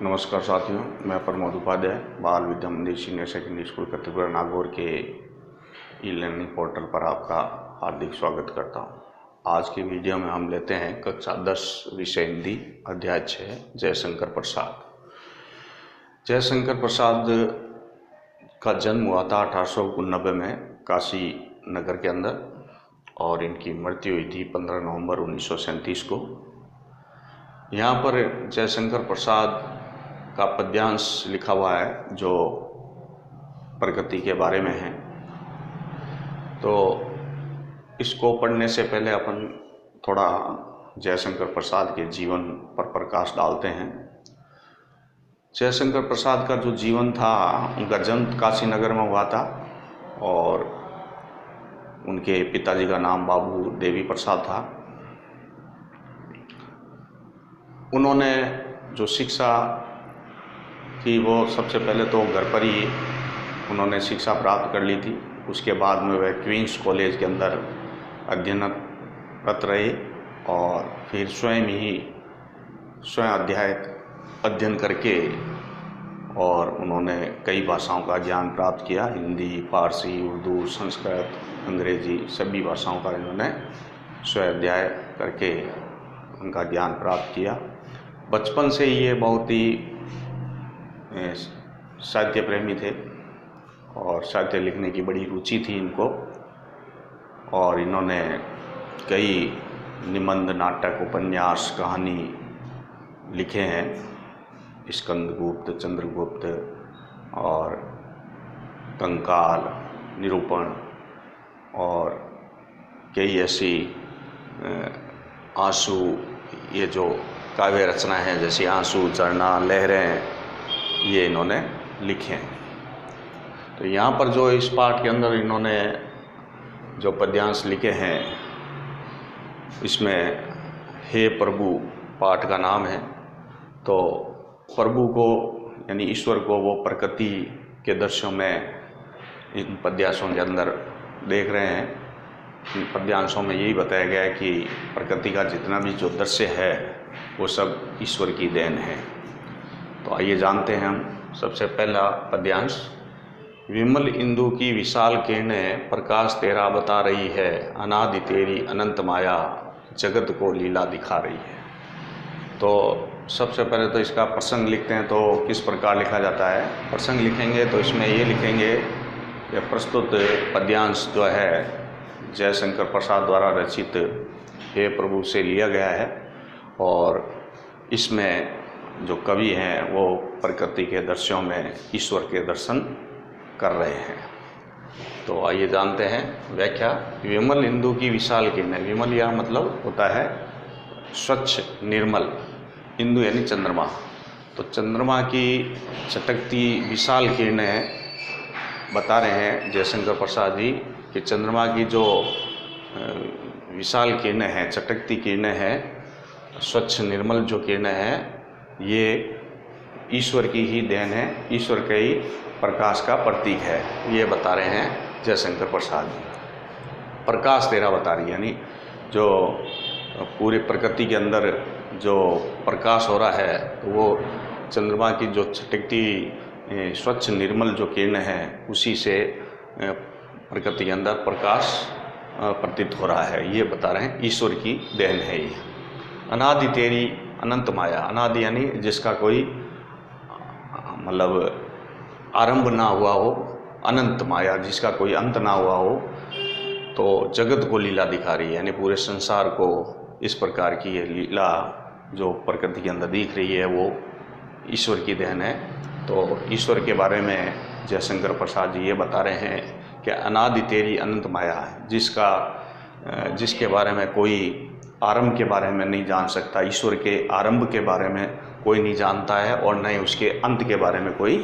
नमस्कार साथियों, मैं प्रमोद उपाध्याय बाल विद्या मंदिर सीनियर सेकेंडरी स्कूल कत्यूपुरा नागौर के ई लर्निंग पोर्टल पर आपका हार्दिक स्वागत करता हूं। आज की वीडियो में हम लेते हैं कक्षा 10 विषय हिंदी अध्याय 6 जयशंकर प्रसाद। जयशंकर प्रसाद का जन्म हुआ था 1889 में काशी नगर के अंदर और इनकी मृत्यु हुई थी 15 नवंबर 1937 को। यहाँ पर जयशंकर प्रसाद का पद्यांश लिखा हुआ है जो प्रकृति के बारे में है। तो इसको पढ़ने से पहले अपन थोड़ा जयशंकर प्रसाद के जीवन पर प्रकाश डालते हैं। जयशंकर प्रसाद का जो जीवन था, उनका जन्म काशी नगर में हुआ था और उनके पिताजी का नाम बाबू देवी प्रसाद था। उन्होंने जो शिक्षा कि वो सबसे पहले तो घर पर ही उन्होंने शिक्षा प्राप्त कर ली थी। उसके बाद में वह क्वींस कॉलेज के अंदर अध्ययनरत रहे और फिर स्वयं अध्ययन करके और उन्होंने कई भाषाओं का ज्ञान प्राप्त किया। हिंदी, फारसी, उर्दू, संस्कृत, अंग्रेजी सभी भाषाओं का इन्होंने स्वयं अध्ययन करके उनका ज्ञान प्राप्त किया। बचपन से ये बहुत ही साहित्य प्रेमी थे और साहित्य लिखने की बड़ी रुचि थी इनको और इन्होंने कई निबंध, नाटक, उपन्यास, कहानी लिखे हैं। स्कंदगुप्त, चंद्रगुप्त और कंकाल, निरूपण और कई ऐसी आंसू, ये जो काव्य रचना है जैसे आंसू, झरना, लहरें, ये इन्होंने लिखे हैं। तो यहाँ पर जो इस पाठ के अंदर इन्होंने जो पद्यांश लिखे हैं, इसमें हे प्रभु पाठ का नाम है। तो प्रभु को यानी ईश्वर को वो प्रकृति के दृश्यों में इन पद्यांशों के अंदर देख रहे हैं। इन पद्यांशों में यही बताया गया है कि प्रकृति का जितना भी जो दृश्य है वो सब ईश्वर की देन है। तो आइए जानते हैं हम सबसे पहला पद्यांश। विमल इंदु की विशाल किरणें प्रकाश तेरा बता रही है, अनादि तेरी अनंत माया जगत को लीला दिखा रही है। तो सबसे पहले तो इसका प्रसंग लिखते हैं। तो किस प्रकार लिखा जाता है? प्रसंग लिखेंगे तो इसमें ये लिखेंगे कि प्रस्तुत पद्यांश जो है जयशंकर प्रसाद द्वारा रचित हे प्रभु से लिया गया है और इसमें जो कवि हैं वो प्रकृति के दृश्यों में ईश्वर के दर्शन कर रहे हैं। तो आइए जानते हैं व्याख्या। विमल इंदु की विशाल किरणें, विमल या मतलब होता है स्वच्छ, निर्मल, इंदु यानी चंद्रमा। तो चंद्रमा की चटकती विशाल किरणें बता रहे हैं जयशंकर प्रसाद जी कि चंद्रमा की जो विशाल किरणें हैं, चटकती किरणें हैं, स्वच्छ निर्मल जो किरणें हैं, ये ईश्वर की ही देन है, ईश्वर के ही प्रकाश का प्रतीक है, ये बता रहे हैं जयशंकर प्रसाद जी। प्रकाश तेरा बता रही है यानी जो पूरे प्रकृति के अंदर जो प्रकाश हो रहा है तो वो चंद्रमा की जो चटकती स्वच्छ निर्मल जो किरणें हैं उसी से प्रकृति के अंदर प्रकाश प्रतीत हो रहा है, ये बता रहे हैं ईश्वर की देन है ये। अनादि तेरी अनंत माया, अनादि यानी जिसका कोई मतलब आरंभ ना हुआ हो, अनंत माया जिसका कोई अंत ना हुआ हो, तो जगत को लीला दिखा रही है यानी पूरे संसार को इस प्रकार की ये लीला जो प्रकृति के अंदर दिख रही है वो ईश्वर की देन है। तो ईश्वर के बारे में जयशंकर प्रसाद जी ये बता रहे हैं कि अनादि तेरी अनंत माया, जिसके बारे में कोई आरंभ के बारे में नहीं जान सकता, ईश्वर के आरंभ के बारे में कोई नहीं जानता है और न ही उसके अंत के बारे में कोई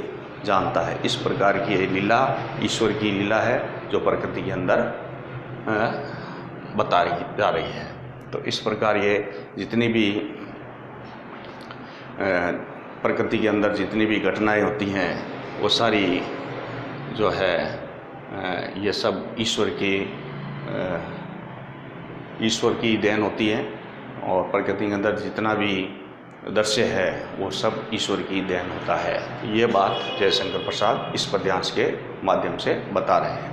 जानता है। इस प्रकार की ये लीला ईश्वर की लीला है जो प्रकृति के अंदर बता जा रही है। तो इस प्रकार ये जितनी भी प्रकृति के अंदर जितनी भी घटनाएं होती हैं वो सारी जो है ये सब ईश्वर की देन होती है और प्रकृति के अंदर जितना भी दृश्य है वो सब ईश्वर की देन होता है। ये बात जयशंकर प्रसाद इस पद्यांश के माध्यम से बता रहे हैं।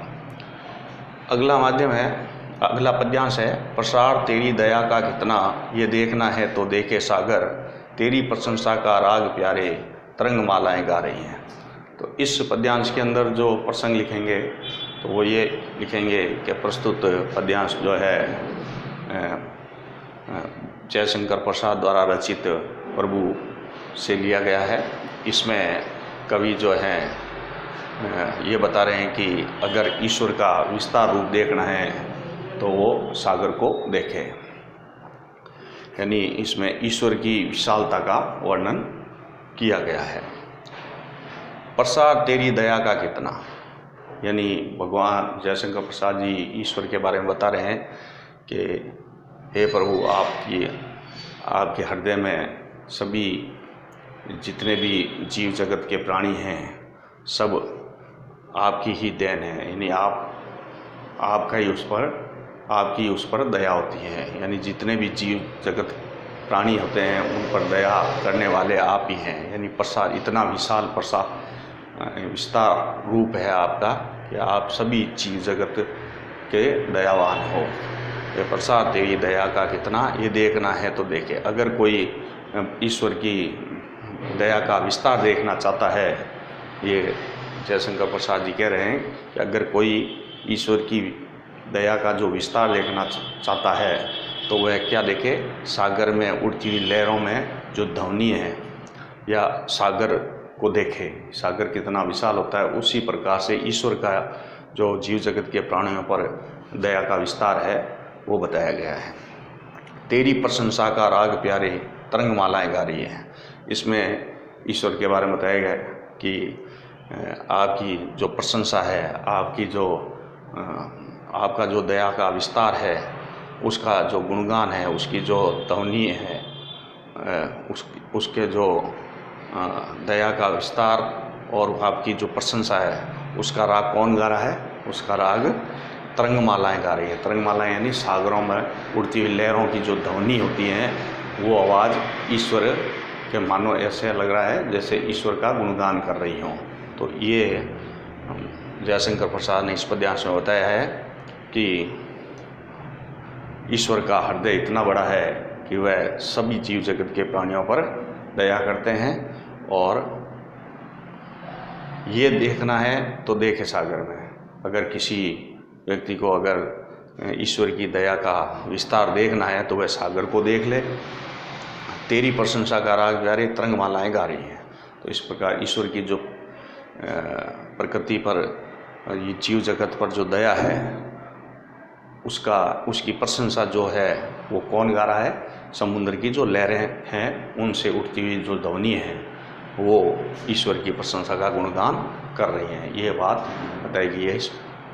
अगला पद्यांश है, प्रसार तेरी दया का कितना, ये देखना है तो देखे सागर, तेरी प्रशंसा का राग प्यारे, तरंग मालाएं गा रही हैं। तो इस पद्यांश के अंदर जो प्रसंग लिखेंगे तो वो ये लिखेंगे कि प्रस्तुत पद्यांश जो है जयशंकर प्रसाद द्वारा रचित प्रभु से लिया गया है। इसमें कवि जो है ये बता रहे हैं कि अगर ईश्वर का विस्तार रूप देखना है तो वो सागर को देखे, यानी इसमें ईश्वर की विशालता का वर्णन किया गया है। प्रसार तेरी दया का कितना, यानी भगवान जयशंकर प्रसाद जी ईश्वर के बारे में बता रहे हैं कि हे प्रभु, आपके हृदय में सभी जितने भी जीव जगत के प्राणी हैं सब आपकी ही देन है, यानी आपकी उस पर दया होती है, यानी जितने भी जीव जगत प्राणी होते हैं उन पर दया करने वाले आप ही हैं। यानी प्रसाद इतना विस्तार रूप है आपका कि आप सभी जीव जगत के दयावान हो। ये प्रसाद तेरी दया का कितना, ये देखना है तो देखे। अगर कोई ईश्वर की दया का विस्तार देखना चाहता है, ये जयशंकर प्रसाद जी कह रहे हैं कि अगर कोई ईश्वर की दया का जो विस्तार देखना चाहता है तो वह क्या देखे, सागर में उड़ती हुई लहरों में जो ध्वनि है या सागर को देखे। सागर कितना विशाल होता है, उसी प्रकार से ईश्वर का जो जीव जगत के प्राणियों पर दया का विस्तार है वो बताया गया है। तेरी प्रशंसा का राग प्यारे, तरंग मालाएं गा रही हैं। इसमें ईश्वर के बारे में बताया गया कि आपकी जो प्रशंसा है, आपका जो दया का विस्तार है, उसका जो गुणगान है, उसकी जो ध्वनि है, उसके जो दया का विस्तार और आपकी जो प्रशंसा है, उसका राग कौन गा रहा है? उसका राग तरंग मालाएं गा रही है। तरंग मालाएं यानी सागरों में उड़ती हुई लहरों की जो ध्वनि होती है, वो आवाज़ ईश्वर के मानो ऐसे लग रहा है जैसे ईश्वर का गुणगान कर रही हों। तो ये जयशंकर प्रसाद ने इस पद्यांश में बताया है कि ईश्वर का हृदय इतना बड़ा है कि वह सभी जीव जगत के प्राणियों पर दया करते हैं, और ये देखना है तो देखे सागर में। अगर किसी व्यक्ति को अगर ईश्वर की दया का विस्तार देखना है तो वह सागर को देख ले। तेरी प्रशंसा का राग प्यारे, तरंग मालाएं गा रही हैं। तो इस प्रकार ईश्वर की जो प्रकृति पर, ये जीव जगत पर जो दया है, उसकी प्रशंसा जो है वो कौन गा रहा है? समुद्र की जो लहरें हैं उनसे उठती हुई जो ध्वनि है वो ईश्वर की प्रशंसा का गुणगान कर रही हैं। ये बात बताई गई है इस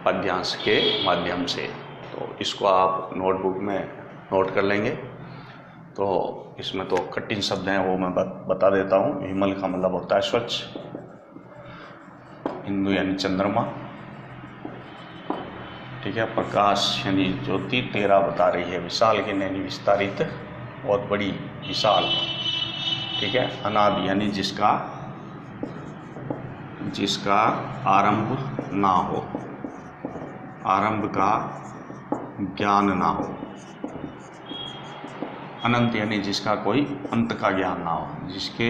पद्यांश के माध्यम से। तो इसको आप नोटबुक में नोट कर लेंगे। तो इसमें तो कठिन शब्द हैं, वो मैं बता देता हूँ। विमल का मतलब होता है स्वच्छ, हिंदू यानी चंद्रमा, ठीक है। प्रकाश यानी ज्योति, तेरा बता रही है विशाल की यानी विस्तारित, बहुत बड़ी विशाल, ठीक है। अनादि यानी जिसका आरंभ ना हो, आरंभ का ज्ञान ना हो। अनंत यानी जिसका कोई अंत का ज्ञान ना हो, जिसके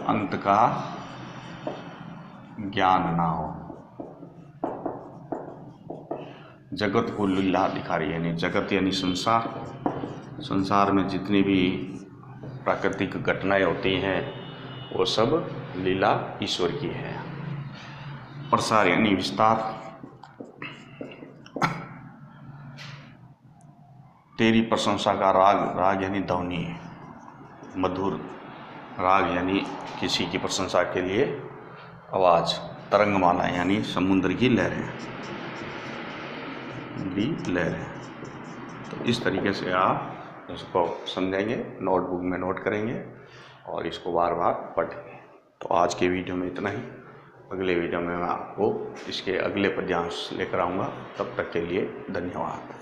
अंत का ज्ञान ना हो। जगत को लीला दिखा रही है, यानी जगत यानी संसार, संसार में जितनी भी प्राकृतिक घटनाएं होती हैं वो सब लीला ईश्वर की है। प्रसार यानी विस्तार। तेरी प्रशंसा का राग यानी ध्वनि, मधुर राग यानी किसी की प्रशंसा के लिए आवाज़। तरंगमाला यानी समुद्र की लहरें, तो इस तरीके से आप इसको समझेंगे, नोटबुक में नोट करेंगे और इसको बार बार पढ़ेंगे। तो आज के वीडियो में इतना ही। अगले वीडियो में मैं आपको इसके अगले पद्यांश लेकर आऊँगा। तब तक के लिए धन्यवाद।